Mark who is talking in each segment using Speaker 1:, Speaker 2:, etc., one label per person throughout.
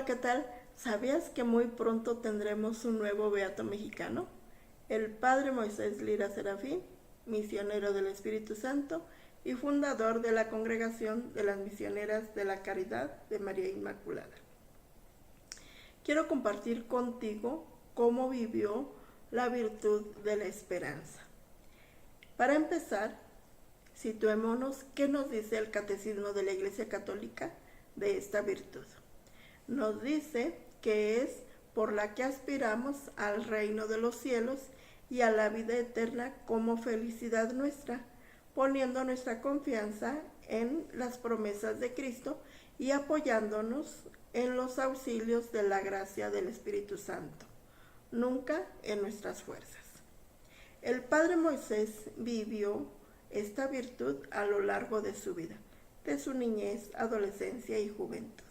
Speaker 1: Hola, ¿qué tal? ¿Sabías que muy pronto tendremos un nuevo beato mexicano? El padre Moisés Lira Serafín, misionero del Espíritu Santo y fundador de la Congregación de las Misioneras de la Caridad de María Inmaculada. Quiero compartir contigo cómo vivió la virtud de la esperanza. Para empezar, situémonos qué nos dice el Catecismo de la Iglesia Católica de esta virtud. Nos dice que es por la que aspiramos al reino de los cielos y a la vida eterna como felicidad nuestra, poniendo nuestra confianza en las promesas de Cristo y apoyándonos en los auxilios de la gracia del Espíritu Santo, nunca en nuestras fuerzas. El Padre Moisés vivió esta virtud a lo largo de su vida, de su niñez, adolescencia y juventud.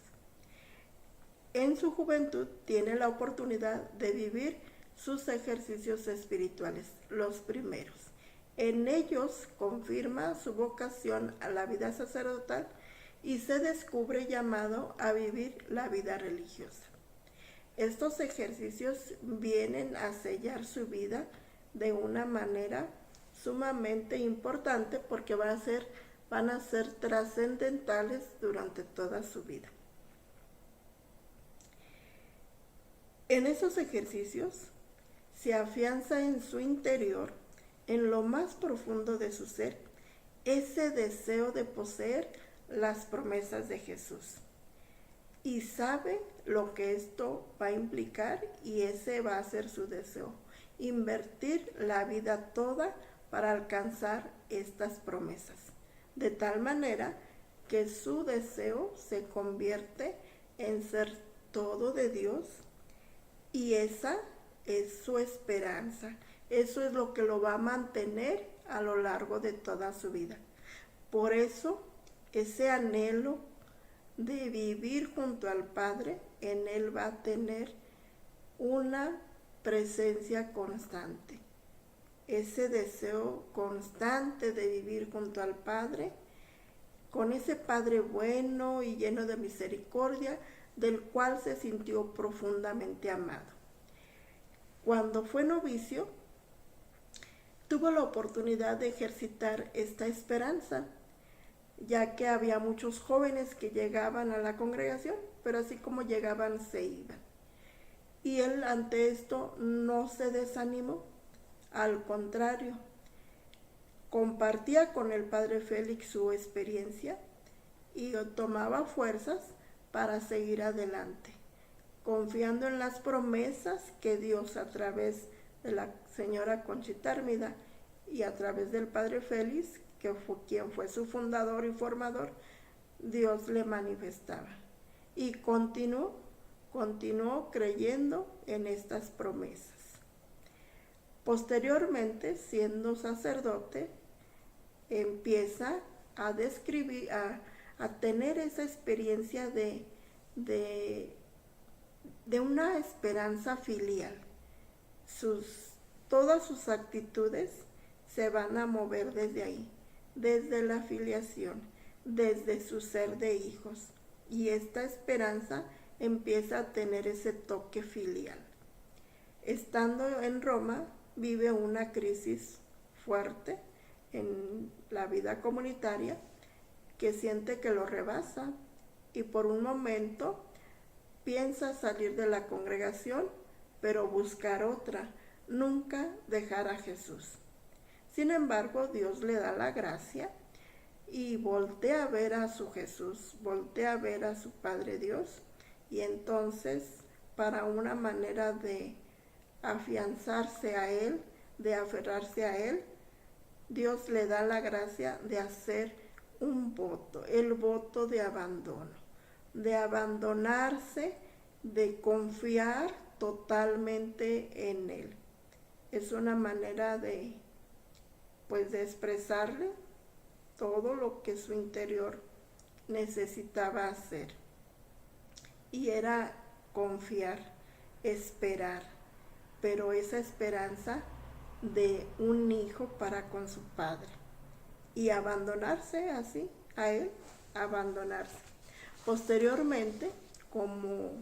Speaker 1: En su juventud tiene la oportunidad de vivir sus ejercicios espirituales, los primeros. En ellos confirma su vocación a la vida sacerdotal y se descubre llamado a vivir la vida religiosa. Estos ejercicios vienen a sellar su vida de una manera sumamente importante porque van a ser trascendentales durante toda su vida. En esos ejercicios se afianza en su interior, en lo más profundo de su ser, ese deseo de poseer las promesas de Jesús. Y sabe lo que esto va a implicar y ese va a ser su deseo, invertir la vida toda para alcanzar estas promesas, de tal manera que su deseo se convierte en ser todo de Dios. Y esa es su esperanza, eso es lo que lo va a mantener a lo largo de toda su vida. Por eso, ese anhelo de vivir junto al Padre, en él va a tener una presencia constante. Ese deseo constante de vivir junto al Padre, con ese Padre bueno y lleno de misericordia, del cual se sintió profundamente amado. Cuando fue novicio, tuvo la oportunidad de ejercitar esta esperanza, ya que había muchos jóvenes que llegaban a la congregación, pero así como llegaban se iban. Y él ante esto no se desanimó, al contrario, compartía con el padre Félix su experiencia y tomaba fuerzas para seguir adelante, confiando en las promesas que Dios a través de la señora Conchita Armida y a través del padre Félix, que fue quien fue su fundador y formador, Dios le manifestaba. Y continuó creyendo en estas promesas. Posteriormente, siendo sacerdote, empieza a describir, a tener esa experiencia de una esperanza filial. Todas sus actitudes se van a mover desde ahí, desde la filiación, desde su ser de hijos. Y esta esperanza empieza a tener ese toque filial. Estando en Roma, vive una crisis fuerte en la vida comunitaria, que siente que lo rebasa y por un momento piensa salir de la congregación, pero buscar otra, nunca dejar a Jesús. Sin embargo, Dios le da la gracia y voltea a ver a su Jesús, voltea a ver a su Padre Dios, y entonces, para una manera de afianzarse a Él, de aferrarse a Él, Dios le da la gracia de hacer un voto, el voto de abandono, de abandonarse, de confiar totalmente en Él. Es una manera de expresarle todo lo que su interior necesitaba hacer. Y era confiar, esperar, pero esa esperanza de un hijo para con su padre. Y abandonarse así, a él, abandonarse. Posteriormente, como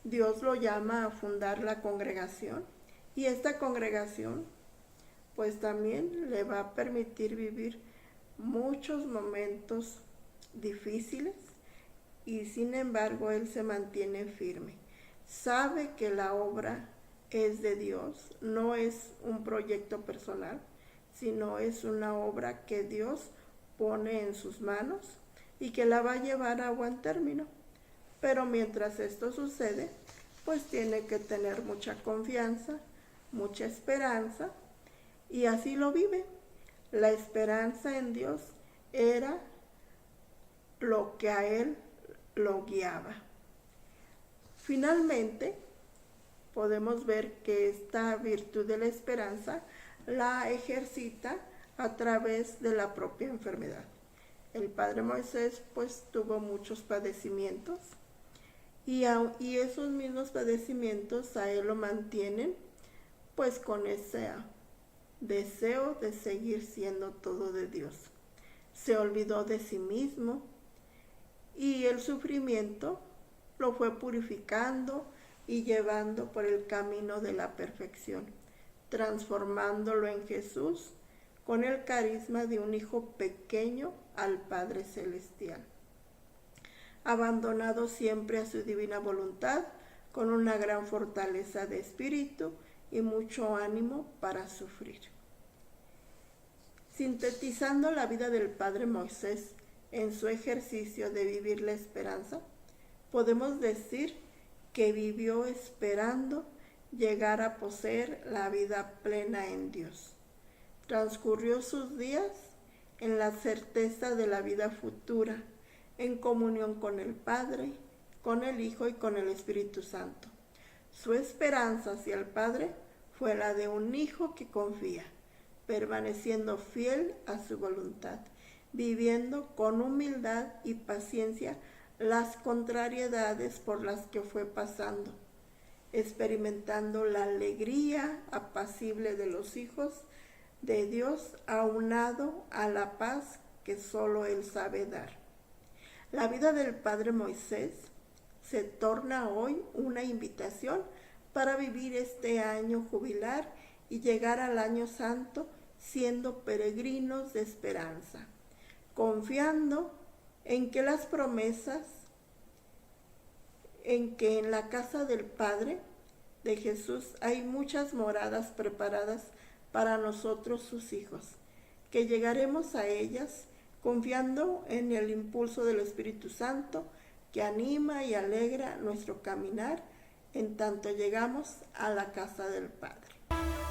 Speaker 1: Dios lo llama a fundar la congregación y esta congregación pues también le va a permitir vivir muchos momentos difíciles y sin embargo él se mantiene firme. Sabe que la obra es de Dios, no es un proyecto personal, sino es una obra que Dios pone en sus manos y que la va a llevar a buen término. Pero mientras esto sucede, pues tiene que tener mucha confianza, mucha esperanza, y así lo vive. La esperanza en Dios era lo que a él lo guiaba. Finalmente, podemos ver que esta virtud de la esperanza la ejercita a través de la propia enfermedad. El padre Moisés pues tuvo muchos padecimientos y esos mismos padecimientos a él lo mantienen pues con ese deseo de seguir siendo todo de Dios. Se olvidó de sí mismo y el sufrimiento lo fue purificando y llevando por el camino de la perfección, transformándolo en Jesús con el carisma de un hijo pequeño al Padre Celestial. Abandonado siempre a su divina voluntad, con una gran fortaleza de espíritu y mucho ánimo para sufrir. Sintetizando la vida del Padre Moisés en su ejercicio de vivir la esperanza, podemos decir que vivió esperando llegar a poseer la vida plena en Dios. Transcurrió sus días en la certeza de la vida futura, en comunión con el Padre, con el Hijo y con el Espíritu Santo. Su esperanza hacia el Padre fue la de un hijo que confía, permaneciendo fiel a su voluntad, viviendo con humildad y paciencia las contrariedades por las que fue pasando, experimentando la alegría apacible de los hijos de Dios, aunado a la paz que solo Él sabe dar. La vida del Padre Moisés se torna hoy una invitación para vivir este año jubilar y llegar al año santo siendo peregrinos de esperanza, confiando en que las promesas, en que en la casa del Padre de Jesús hay muchas moradas preparadas para nosotros sus hijos, que llegaremos a ellas confiando en el impulso del Espíritu Santo que anima y alegra nuestro caminar en tanto llegamos a la casa del Padre.